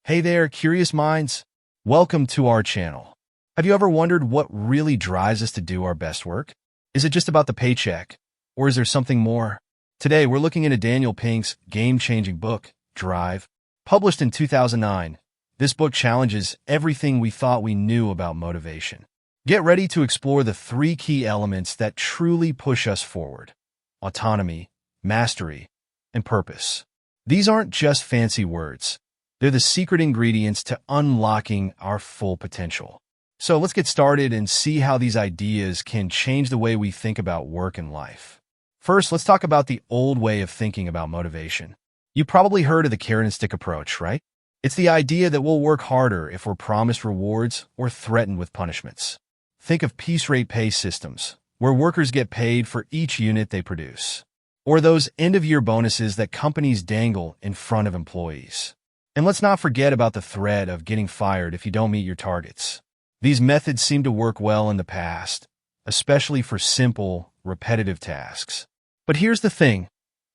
Hey there, curious minds. Welcome to our channel. Have you ever wondered what really drives us to do our best work? Is it just about the paycheck, or is there something more? Today, we're looking into Daniel Pink's game-changing book, Drive. Published in 2009, this book challenges everything we thought we knew about motivation. Get ready to explore the three key elements that truly push us forward: autonomy, mastery, and purpose. These aren't just fancy words. They're the secret ingredients to unlocking our full potential. So let's get started and see how these ideas can change the way we think about work and life. First, let's talk about the old way of thinking about motivation. You probably heard of the carrot and stick approach, right? It's the idea that we'll work harder if we're promised rewards or threatened with punishments. Think of piece rate pay systems, where workers get paid for each unit they produce, or those end-of-year bonuses that companies dangle in front of employees. And let's not forget about the threat of getting fired if you don't meet your targets. These methods seem to work well in the past, especially for simple, repetitive tasks. But here's the thing.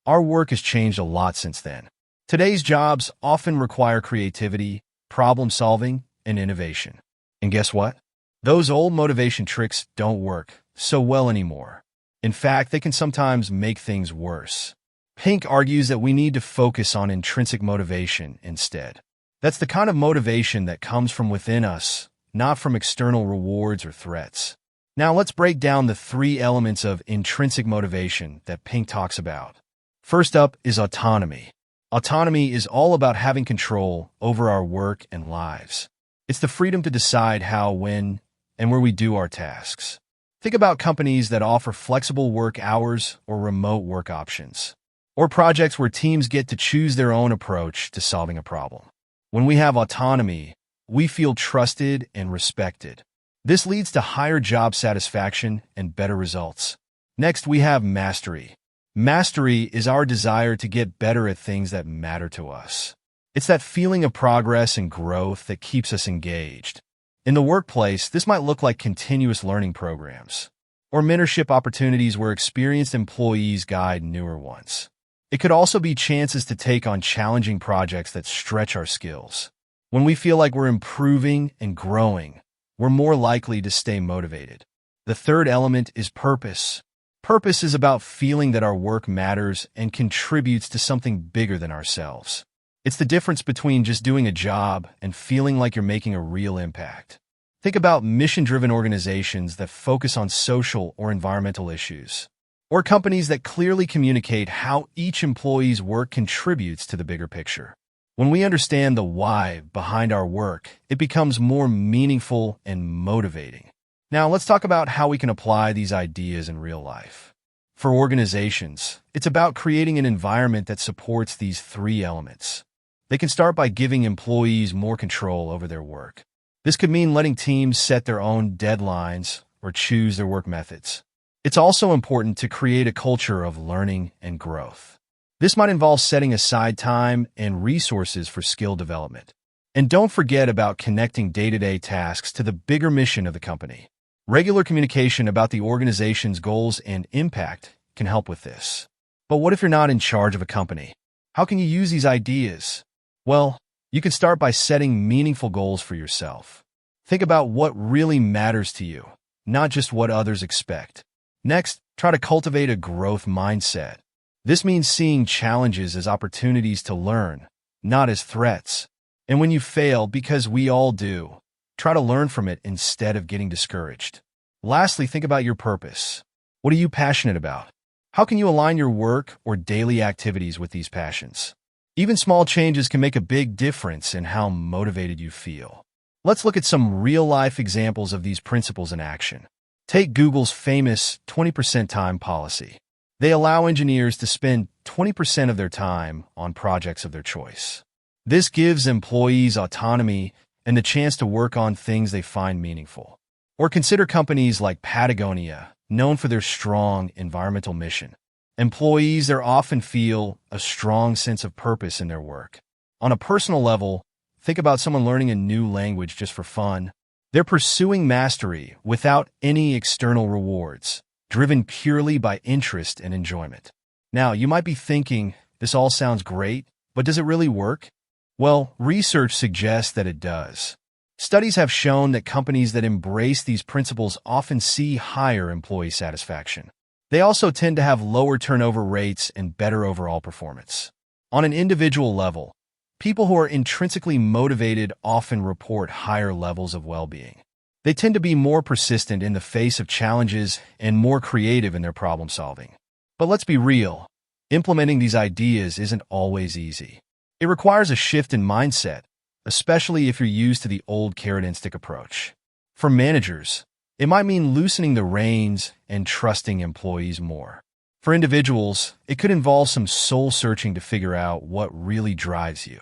Our work has changed a lot since then. Today's jobs often require creativity, problem-solving, and innovation. And guess what? Those old motivation tricks don't work so well anymore. In fact, they can sometimes make things worse. Pink argues that we need to focus on intrinsic motivation instead. That's the kind of motivation that comes from within us, not from external rewards or threats. Now let's break down the three elements of intrinsic motivation that Pink talks about. First up is autonomy. Autonomy is all about having control over our work and lives. It's the freedom to decide how, when, and where we do our tasks. Think about companies that offer flexible work hours or remote work options, or projects where teams get to choose their own approach to solving a problem. When we have autonomy, we feel trusted and respected. This leads to higher job satisfaction and better results. Next, we have mastery. Mastery is our desire to get better at things that matter to us. It's that feeling of progress and growth that keeps us engaged. In the workplace, this might look like continuous learning programs, or mentorship opportunities where experienced employees guide newer ones. It could also be chances to take on challenging projects that stretch our skills. When we feel like we're improving and growing, we're more likely to stay motivated. The third element is purpose. Purpose is about feeling that our work matters and contributes to something bigger than ourselves. It's the difference between just doing a job and feeling like you're making a real impact. Think about mission-driven organizations that focus on social or environmental issues, or companies that clearly communicate how each employee's work contributes to the bigger picture. When we understand the why behind our work, it becomes more meaningful and motivating. Now, let's talk about how we can apply these ideas in real life. For organizations, it's about creating an environment that supports these three elements. They can start by giving employees more control over their work. This could mean letting teams set their own deadlines or choose their work methods. It's also important to create a culture of learning and growth. This might involve setting aside time and resources for skill development. And don't forget about connecting day-to-day tasks to the bigger mission of the company. Regular communication about the organization's goals and impact can help with this. But what if you're not in charge of a company? How can you use these ideas? Well, you can start by setting meaningful goals for yourself. Think about what really matters to you, not just what others expect. Next, try to cultivate a growth mindset. This means seeing challenges as opportunities to learn, not as threats. And when you fail, because we all do, try to learn from it instead of getting discouraged. Lastly, think about your purpose. What are you passionate about? How can you align your work or daily activities with these passions? Even small changes can make a big difference in how motivated you feel. Let's look at some real-life examples of these principles in action. Take Google's famous 20% time policy. They allow engineers to spend 20% of their time on projects of their choice. This gives employees autonomy and the chance to work on things they find meaningful. Or consider companies like Patagonia, known for their strong environmental mission. Employees there often feel a strong sense of purpose in their work. On a personal level, think about someone learning a new language just for fun. They're pursuing mastery without any external rewards, driven purely by interest and enjoyment. Now, you might be thinking, this all sounds great, but does it really work? Well, research suggests that it does. Studies have shown that companies that embrace these principles often see higher employee satisfaction. They also tend to have lower turnover rates and better overall performance. On an individual level, people who are intrinsically motivated often report higher levels of well-being. They tend to be more persistent in the face of challenges and more creative in their problem solving. But let's be real, implementing these ideas isn't always easy. It requires a shift in mindset, especially if you're used to the old carrot and stick approach. For managers, it might mean loosening the reins and trusting employees more. For individuals, it could involve some soul-searching to figure out what really drives you.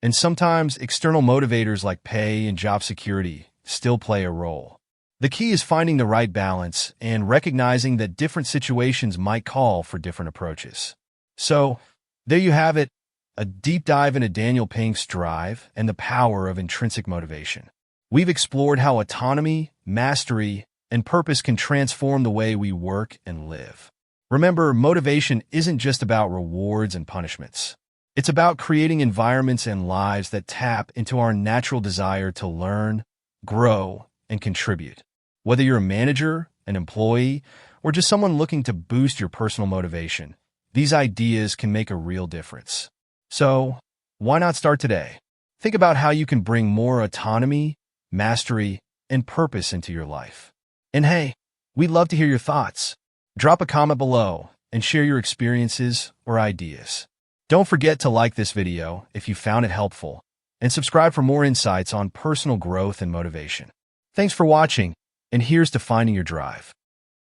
And sometimes external motivators like pay and job security still play a role. The key is finding the right balance and recognizing that different situations might call for different approaches. So, there you have it, a deep dive into Daniel Pink's drive and the power of intrinsic motivation. We've explored how autonomy, mastery, and purpose can transform the way we work and live. Remember, motivation isn't just about rewards and punishments. It's about creating environments and lives that tap into our natural desire to learn, grow, and contribute. Whether you're a manager, an employee, or just someone looking to boost your personal motivation, these ideas can make a real difference. So, why not start today? Think about how you can bring more autonomy, mastery, and purpose into your life. And hey, we'd love to hear your thoughts. Drop a comment below and share your experiences or ideas. Don't forget to like this video if you found it helpful, and subscribe for more insights on personal growth and motivation. Thanks for watching, and here's to finding your drive.